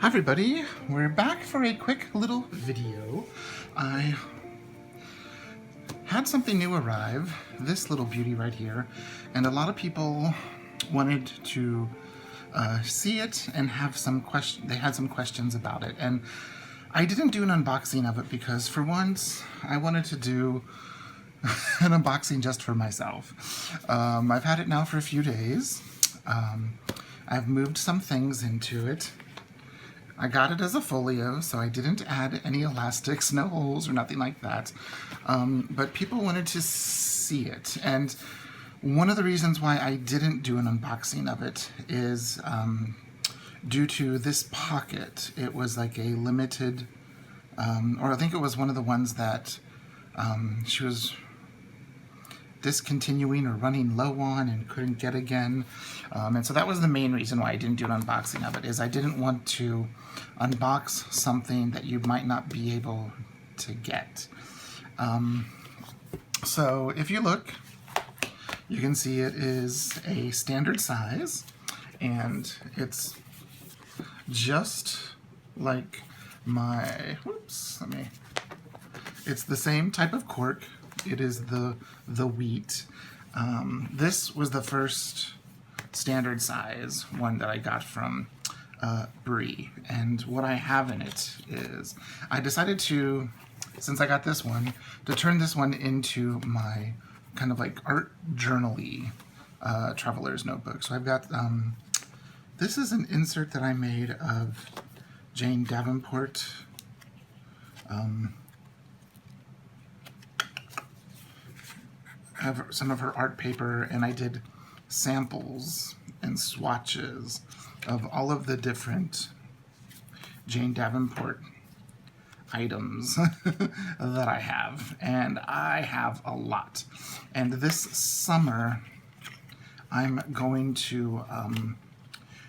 Hi everybody, we're back for a quick little video. I had something new arrive, this little beauty right here, and a lot of people wanted to see it and have some they had some questions about it. And I didn't do an unboxing of it because for once I wanted to do an unboxing just for myself. I've had it now for a few days. I've moved some things into it. I got it as a folio, so I didn't add any elastics, no holes or nothing like that. But people wanted to see it. And one of the reasons why I didn't do an unboxing of it is due to this pocket. It was like a limited, or I think it was one of the ones that she was discontinuing or running low on and couldn't get again. And so that was the main reason why I didn't do an unboxing of it, is I didn't want to unbox something that you might not be able to get. So if you look, you can see it is a standard size, and it's just like my, it's the same type of cork. It is the wheat. This was the first standard size one that I got from Brie, and what I have in it is I decided to, since I got this one, to turn this one into my kind of like art journal-y traveler's notebook. So I've got this is an insert that I made of Jane Davenport. Have some of her art paper, and I did samples and swatches of all of the different Jane Davenport items that I have, and I have a lot. And this summer I'm going to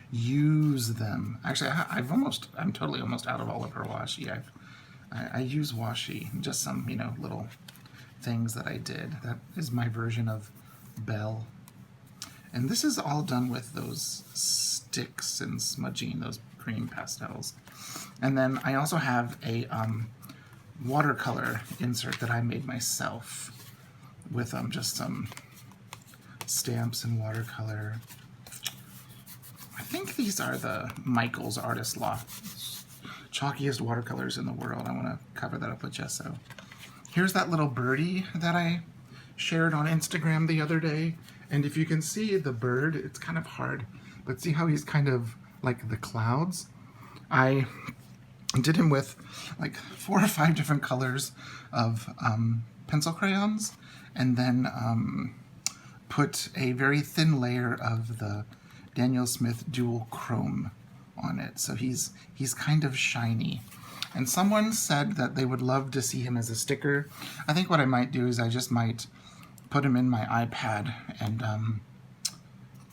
use them. Actually, I'm totally almost out of all of her washi. I use washi, just some, little things that I did. That is my version of Belle. And this is all done with those sticks and smudging, those cream pastels. And then I also have a watercolor insert that I made myself with just some stamps and watercolor. I think these are the Michaels Artist Loft chalkiest watercolors in the world. I want to cover that up with gesso. Here's that little birdie that I shared on Instagram the other day. And if you can see the bird, it's kind of hard, but see how he's kind of like the clouds? I did him with like 4 or 5 different colors of pencil crayons, and then put a very thin layer of the Daniel Smith Dual Chrome on it. So he's kind of shiny. And someone said that they would love to see him as a sticker. I think what I might do is I just might put him in my iPad and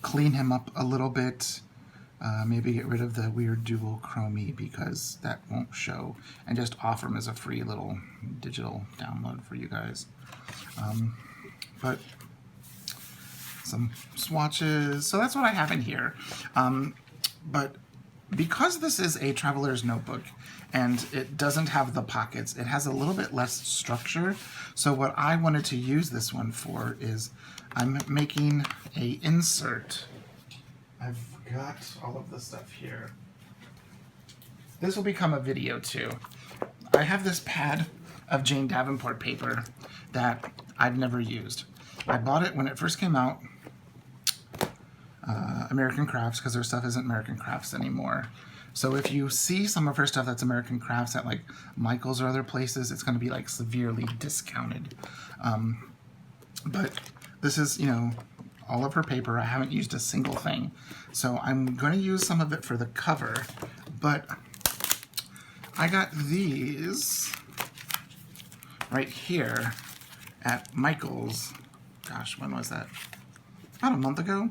clean him up a little bit. Maybe get rid of the weird dual chromie because that won't show, and just offer him as a free little digital download for you guys. But some swatches. So that's what I have in here. But because this is a traveler's notebook and it doesn't have the pockets, it has a little bit less structure. So what I wanted to use this one for is I'm making a insert. I've got all of the stuff here. This will become a video too. I have this pad of Jane Davenport paper that I've never used. I bought it when it first came out, American Crafts, because their stuff isn't American Crafts anymore. So if you see some of her stuff that's American Crafts at like Michael's or other places, it's going to be like severely discounted. But this is, all of her paper. I haven't used a single thing. So I'm going to use some of it for the cover, but I got these right here at Michael's. Gosh, when was that? About a month ago.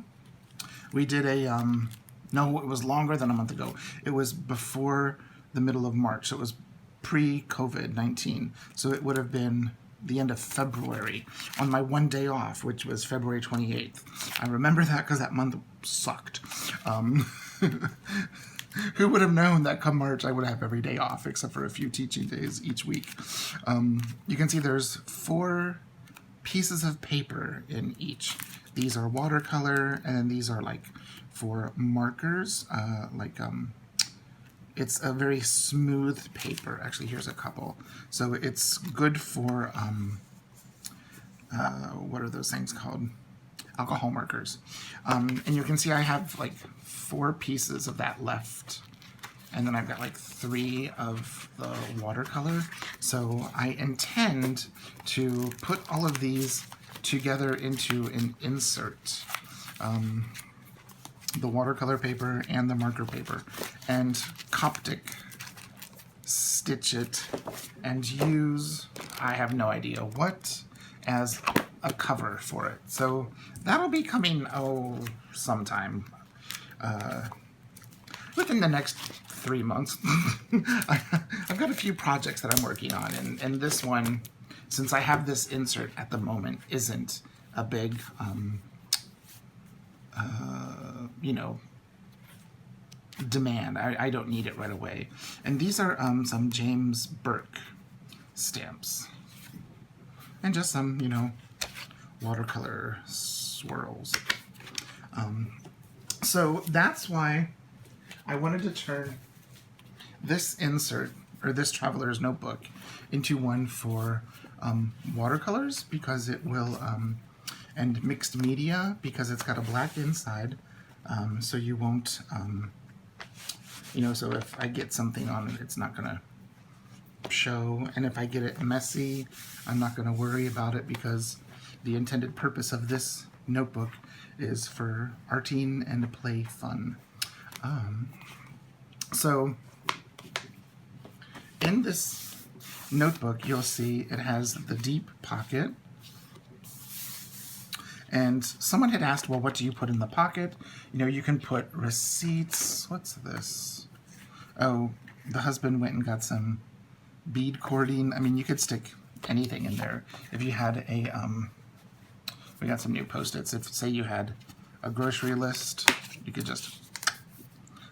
We did a, no, it was longer than a month ago. It was before the middle of March. So it was pre-COVID-19. So it would have been the end of February on my one day off, which was February 28th. I remember that because that month sucked. Who would have known that come March I would have every day off except for a few teaching days each week. You can see there's 4 pieces of paper in each. These are watercolor, and then these are like for markers, it's a very smooth paper. Actually, here's a couple. So it's good for, what are those things called? Alcohol markers. And you can see I have like 4 pieces of that left. And then I've got like 3 of the watercolor. So I intend to put all of these together into an insert. The watercolor paper and the marker paper, and Coptic stitch it and use, I have no idea what, as a cover for it. So that'll be coming, sometime within the next 3 months. I've got a few projects that I'm working on, and this one, since I have this insert at the moment, isn't a big demand. I don't need it right away. And these are some James Burke stamps. And just some, watercolor swirls. So that's why I wanted to turn this insert, or this traveler's notebook, into one for watercolors, because it will, and mixed media, because it's got a black inside, so you won't, so if I get something on it, it's not going to show, and if I get it messy, I'm not going to worry about it, because the intended purpose of this notebook is for arting and play fun. So in this notebook, you'll see it has the deep pocket. And someone had asked, well, what do you put in the pocket? You can put receipts. What's this? Oh, the husband went and got some bead cording. I mean, you could stick anything in there. If you had a, we got some new Post-its. If, say, you had a grocery list, you could just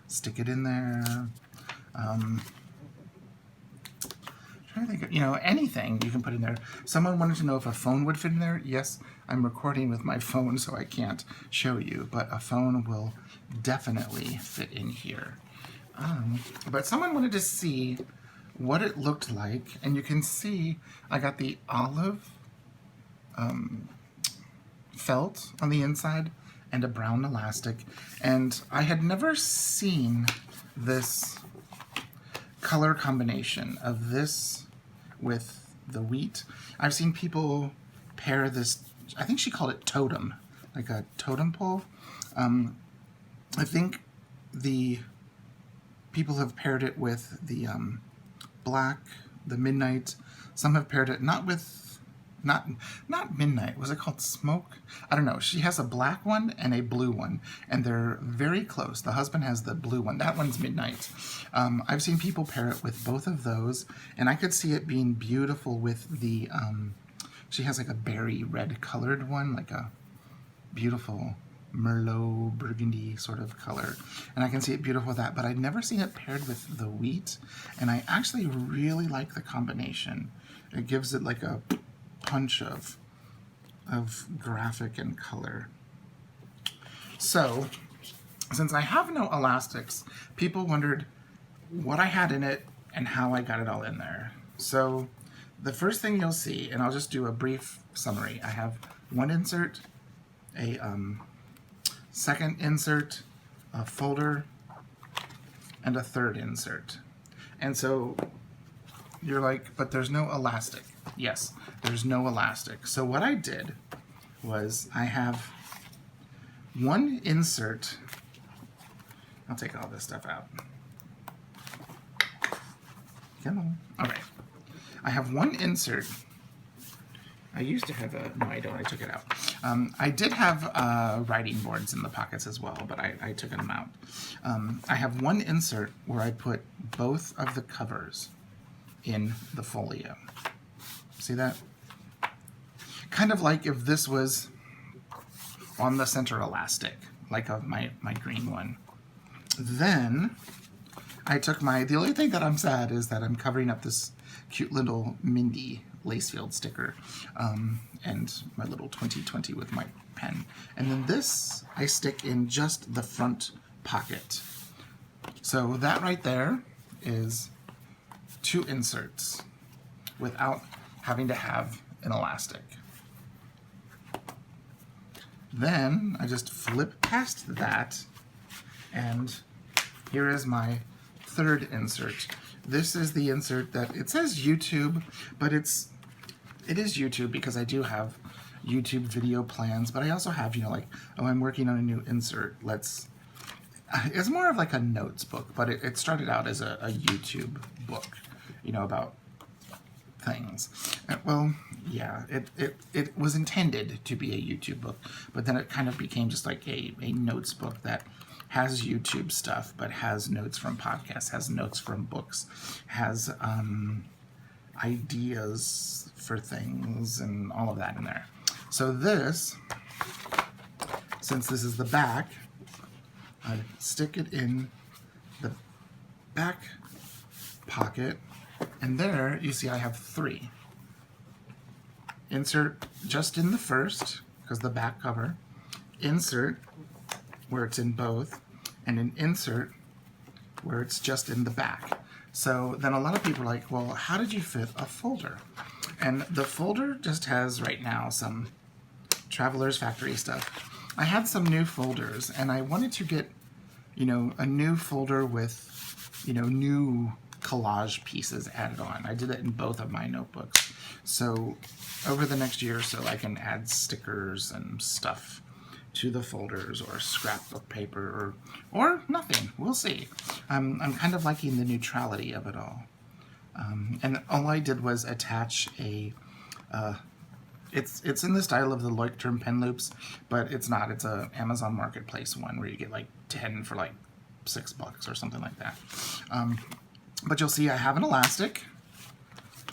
stick it in there. Trying to think of, anything you can put in there. Someone wanted to know if a phone would fit in there. Yes, I'm recording with my phone, so I can't show you, but a phone will definitely fit in here. But someone wanted to see what it looked like, and you can see I got the olive felt on the inside and a brown elastic, and I had never seen this color combination of this with the wheat. I've seen people pair this, I think she called it totem, like a totem pole. I think the people have paired it with the black, the midnight. Some have paired it not with, not midnight, was it called smoke? I don't know. She has a black one and a blue one, and they're very close. The husband has the blue one. That one's midnight. I've seen people pair it with both of those, and I could see it being beautiful with the, she has like a berry red colored one, like a beautiful Merlot burgundy sort of color, and I can see it beautiful with that, but I'd never seen it paired with the wheat, and I actually really like the combination. It gives it like a punch of graphic and color. So since I have no elastics, people wondered what I had in it and how I got it all in there. So the first thing you'll see, and I'll just do a brief summary, I have one insert, a second insert, a folder, and a third insert. And so you're like, but there's no elastic. Yes, there's no elastic. So what I did was I have one insert. I'll take all this stuff out. Come on. All right. I have one insert. I used to have a, no I don't, I took it out. I did have writing boards in the pockets as well, but I took them out. I have one insert where I put both of the covers in the folio. See that? Kind of like if this was on the center elastic, like of my green one. Then I took the only thing that I'm sad is that I'm covering up this cute little Mindy Lacefield sticker, and my little 2020 with my pen. And then this I stick in just the front pocket. So that right there is 2 inserts without having to have an elastic. Then I just flip past that, and here is my 3rd insert. This is the insert that it says YouTube, but it is YouTube because I do have YouTube video plans, but I also have, like, oh, I'm working on a new insert. It's more of like a notes book, but it started out as a YouTube book, about things. Well, yeah, it was intended to be a YouTube book, but then it kind of became just like a notes book that has YouTube stuff, but has notes from podcasts, has notes from books, has ideas for things and all of that in there. So this, since this is the back, I stick it in the back pocket, and there you see I have 3. Insert just in the first, because the back cover, insert where it's in both, and an insert where it's just in the back. So then a lot of people are like, well, how did you fit a folder? And the folder just has right now some Traveler's Factory stuff. I had some new folders, and I wanted to get, a new folder with, new collage pieces added on. I did it in both of my notebooks. So over the next year or so, I can add stickers and stuff to the folders, or scrapbook paper, or nothing. We'll see. I'm kind of liking the neutrality of it all. And all I did was attach a... It's in the style of the Leuchtturm pen loops, but it's not. It's a Amazon Marketplace one where you get like 10 for like $6 or something like that. But you'll see I have an elastic.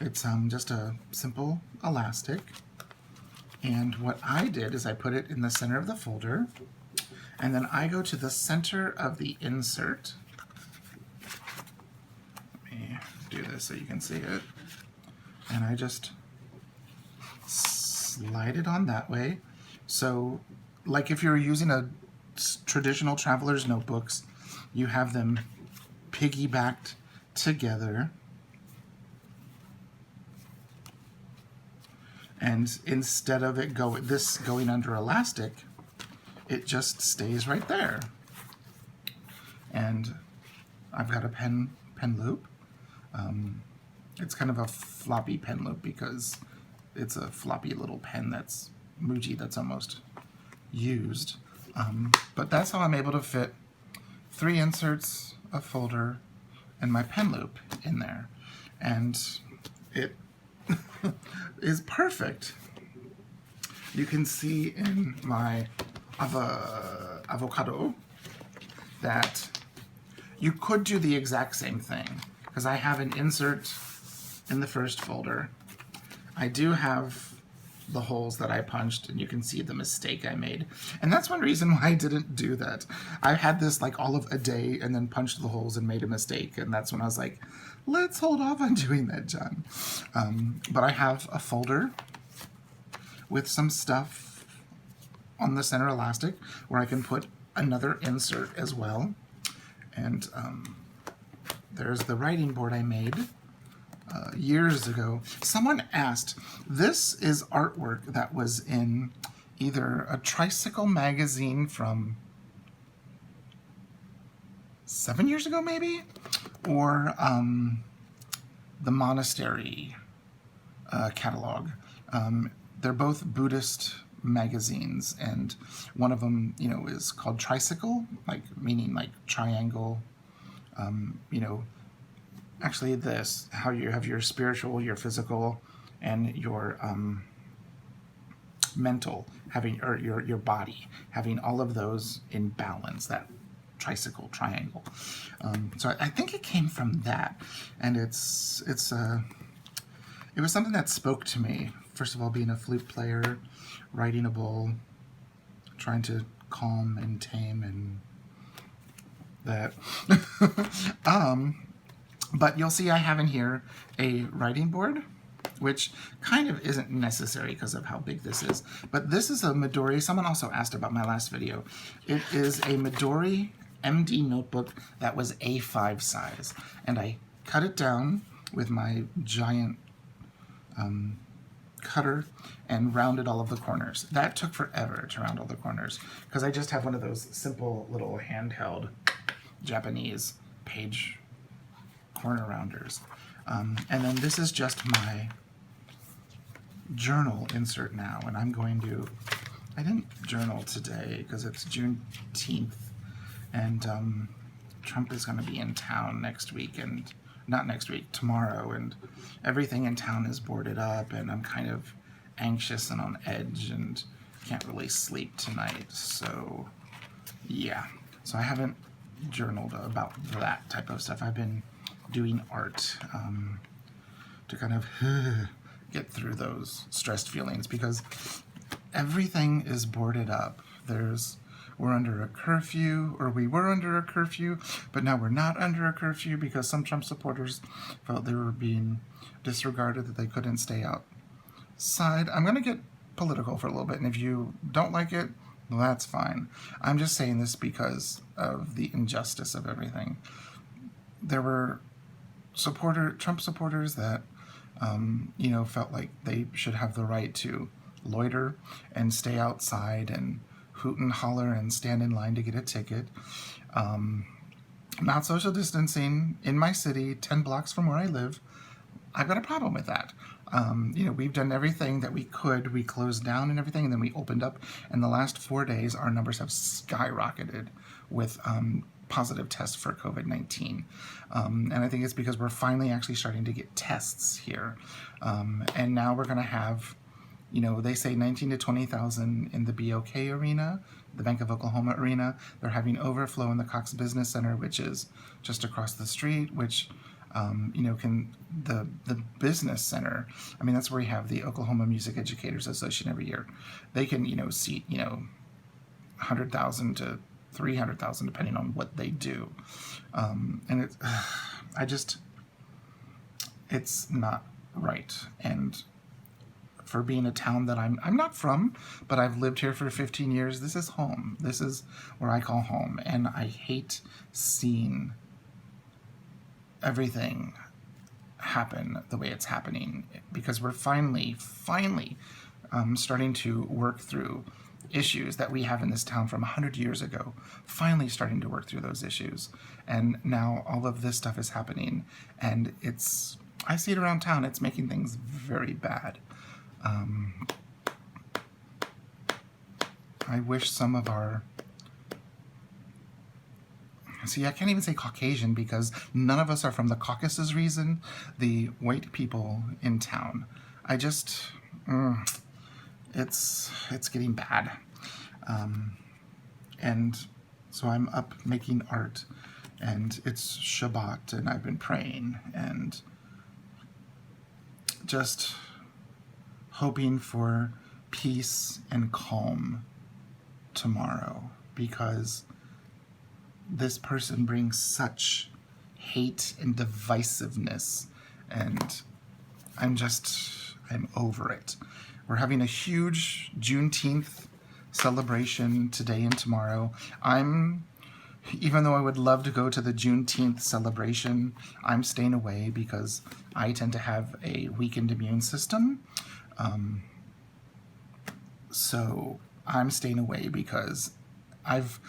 It's just a simple elastic. And what I did is I put it in the center of the folder, and then I go to the center of the insert. Let me do this so you can see it. And I just slide it on that way. So, like if you're using a traditional traveler's notebooks, you have them piggybacked together. And instead of it going under elastic, it just stays right there. And I've got a pen loop. It's kind of a floppy pen loop because it's a floppy little pen that's Muji that's almost used. But that's how I'm able to fit 3 inserts, a folder, and my pen loop in there. And it is perfect. You can see in my avocado that you could do the exact same thing, because I have an insert in the first folder. I do have the holes that I punched, and you can see the mistake I made. And that's one reason why I didn't do that. I had this like all of a day and then punched the holes and made a mistake, and that's when I was like, let's hold off on doing that, John. But I have a folder with some stuff on the center elastic where I can put another insert as well. And there's the writing board I made years ago. Someone asked, this is artwork that was in either a Tricycle magazine from 7 years ago maybe, or the Monastery catalog. They're both Buddhist magazines, and one of them, is called Tricycle, like meaning like triangle. Actually this, how you have your spiritual, your physical, and your mental, or your body, having all of those in balance, that tricycle, triangle. So I think it came from that, and it was something that spoke to me. First of all, being a flute player, riding a bull, trying to calm and tame and that. But you'll see I have in here a writing board, which kind of isn't necessary because of how big this is. But this is a Midori. Someone also asked about my last video. It is a Midori MD Notebook that was A5 size. And I cut it down with my giant cutter and rounded all of the corners. That took forever to round all the corners because I just have one of those simple little handheld Japanese page corner rounders. And then this is just my journal insert now, and I'm going to, I didn't journal today because it's Juneteenth, and Trump is going to be in town next week, and not next week, tomorrow, and everything in town is boarded up, and I'm kind of anxious and on edge and can't really sleep tonight, so yeah. So I haven't journaled about that type of stuff. I've been doing art to kind of get through those stressed feelings because everything is boarded up. We're under a curfew, or we were under a curfew, but now we're not under a curfew because some Trump supporters felt they were being disregarded, that they couldn't stay outside. I'm going to get political for a little bit, and if you don't like it, well, that's fine. I'm just saying this because of the injustice of everything. There were Trump supporters that felt like they should have the right to loiter and stay outside and hoot and holler and stand in line to get a ticket. Not social distancing in my city, 10 blocks from where I live. I've got a problem with that. We've done everything that we could. We closed down and everything, and then we opened up. And the last 4 days, our numbers have skyrocketed with positive tests for COVID-19. And I think it's because we're finally actually starting to get tests here. And now we're going to have, they say 19 to 20,000 in the BOK arena, the Bank of Oklahoma arena. They're having overflow in the Cox Business Center, which is just across the street, which, the business center, that's where we have the Oklahoma Music Educators Association every year. They can, seat, 100,000 to 300,000 depending on what they do. And it's not right. And for being a town that I'm not from, but I've lived here for 15 years, this is home. This is where I call home. And I hate seeing everything happen the way it's happening, because we're finally starting to work through issues that we have in this town from 100 years ago, finally starting to work through those issues. And now all of this stuff is happening, and I see it around town, it's making things very bad. I wish some of our, I can't even say Caucasian because none of us are from the Caucasus region, the white people in town. It's getting bad. And so I'm up making art, and it's Shabbat, and I've been praying and just hoping for peace and calm tomorrow, because this person brings such hate and divisiveness, and I'm over it. We're having a huge Juneteenth celebration today and tomorrow. Even though I would love to go to the Juneteenth celebration, I'm staying away because I tend to have a weakened immune system. So I'm staying away because I've,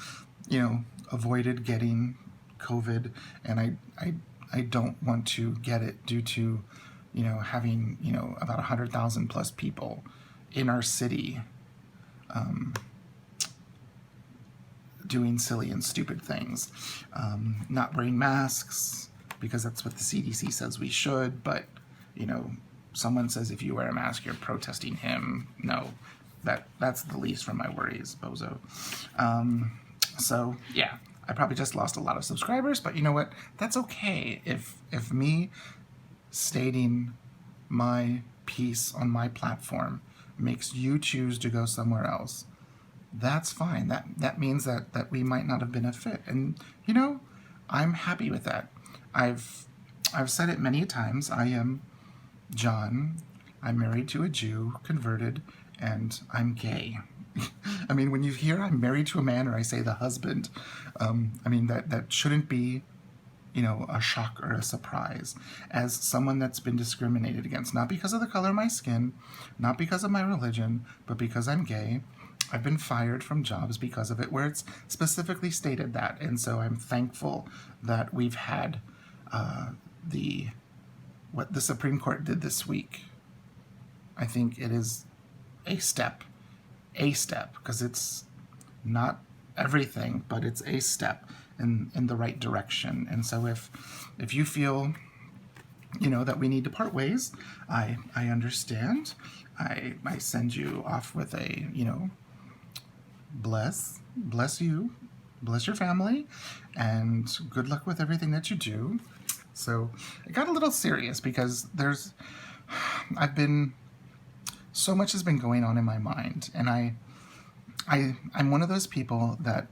avoided getting COVID, and I don't want to get it due to, having, about 100,000 plus people in our city doing silly and stupid things, not wearing masks because that's what the CDC says we should, but, someone says if you wear a mask, you're protesting him. No, that's the least from my worries, bozo. So yeah, I probably just lost a lot of subscribers, but you know what? That's okay. If me stating my piece on my platform makes you choose to go somewhere else, that's fine. That means that we might not have been a fit. And you know, I'm happy with that. I've said it many times. I am John. I'm married to a Jew, converted, and I'm gay. I mean, when you hear I'm married to a man, or I say the husband, I mean, that shouldn't be, you know, a shock or a surprise. As someone that's been discriminated against, not because of the color of my skin, not because of my religion, but because I'm gay, I've been fired from jobs because of it, where it's specifically stated that. And so I'm thankful that we've had what the Supreme Court did this week. I think it is a step, because it's not everything, but it's a step in the right direction. And so if you feel, you know, that we need to part ways, I understand. I send you off with a, you know, bless you, bless your family, and good luck with everything that you do. So it got a little serious because so much has been going on in my mind, and I'm one of those people that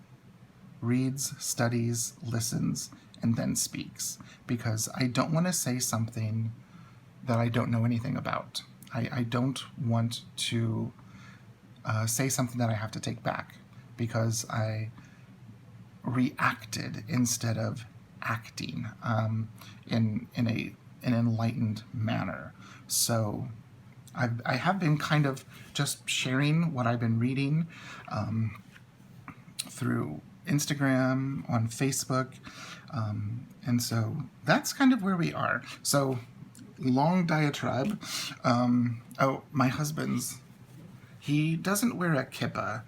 reads, studies, listens, and then speaks, because I don't want to say something that I don't know anything about. I don't want to say something that I have to take back, because I reacted instead of acting in an enlightened manner. So I have been kind of just sharing what I've been reading through Instagram, on Facebook, and so that's kind of where we are. So long diatribe. Oh, my husband's, he doesn't wear a kippah.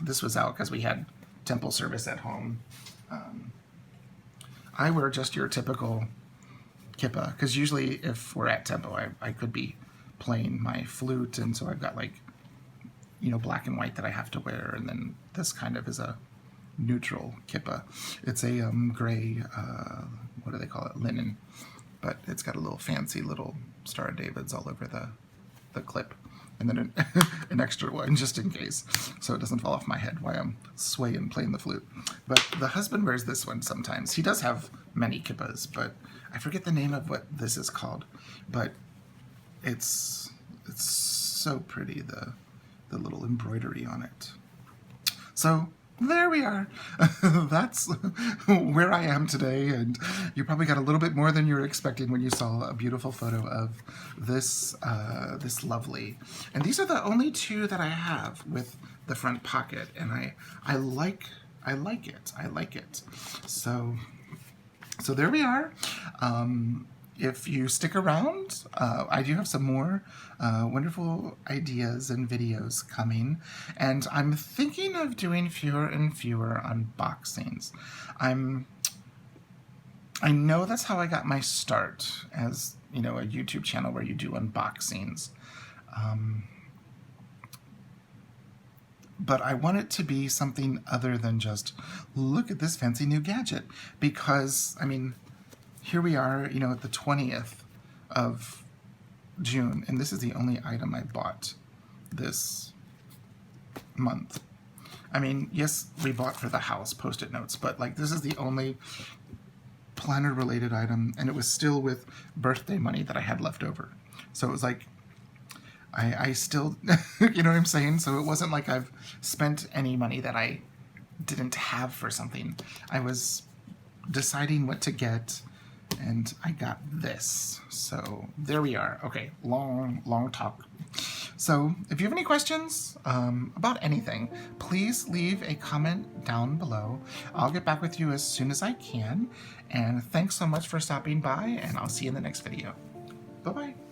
This was out because we had temple service at home. I wear just your typical kippah, because usually if we're at temple, I could be playing my flute, and so I've got, like, you know, black and white that I have to wear, and then this kind of is a neutral kippah. It's a gray, what do they call it, linen, but it's got a little fancy little Star of David's all over the clip, and then an extra one just in case, so it doesn't fall off my head while I'm swaying playing the flute. But the husband wears this one sometimes. He does have many kippahs, but I forget the name of what this is called. But it's so pretty, the little embroidery on it. So there we are. That's where I am today, and you probably got a little bit more than you were expecting when you saw a beautiful photo of this this lovely. And these are the only two that I have with the front pocket, and I like it. I like it. So there we are. If you stick around, I do have some more wonderful ideas and videos coming, and I'm thinking of doing fewer and fewer unboxings. I know that's how I got my start, as, you know, a YouTube channel where you do unboxings. But I want it to be something other than just, look at this fancy new gadget, because, I mean, here we are, you know, at the 20th of June, and this is the only item I bought this month. I mean, yes, we bought for the house Post-it notes, but, like, this is the only planner-related item, and it was still with birthday money that I had left over. So it was like, I still, you know what I'm saying? So it wasn't like I've spent any money that I didn't have for something. I was deciding what to get, and I got this. So there we are. Okay, long talk. So if you have any questions about anything, please leave a comment down below. I'll get back with you as soon as I can. And thanks so much for stopping by, and I'll see you in the next video. Bye-bye.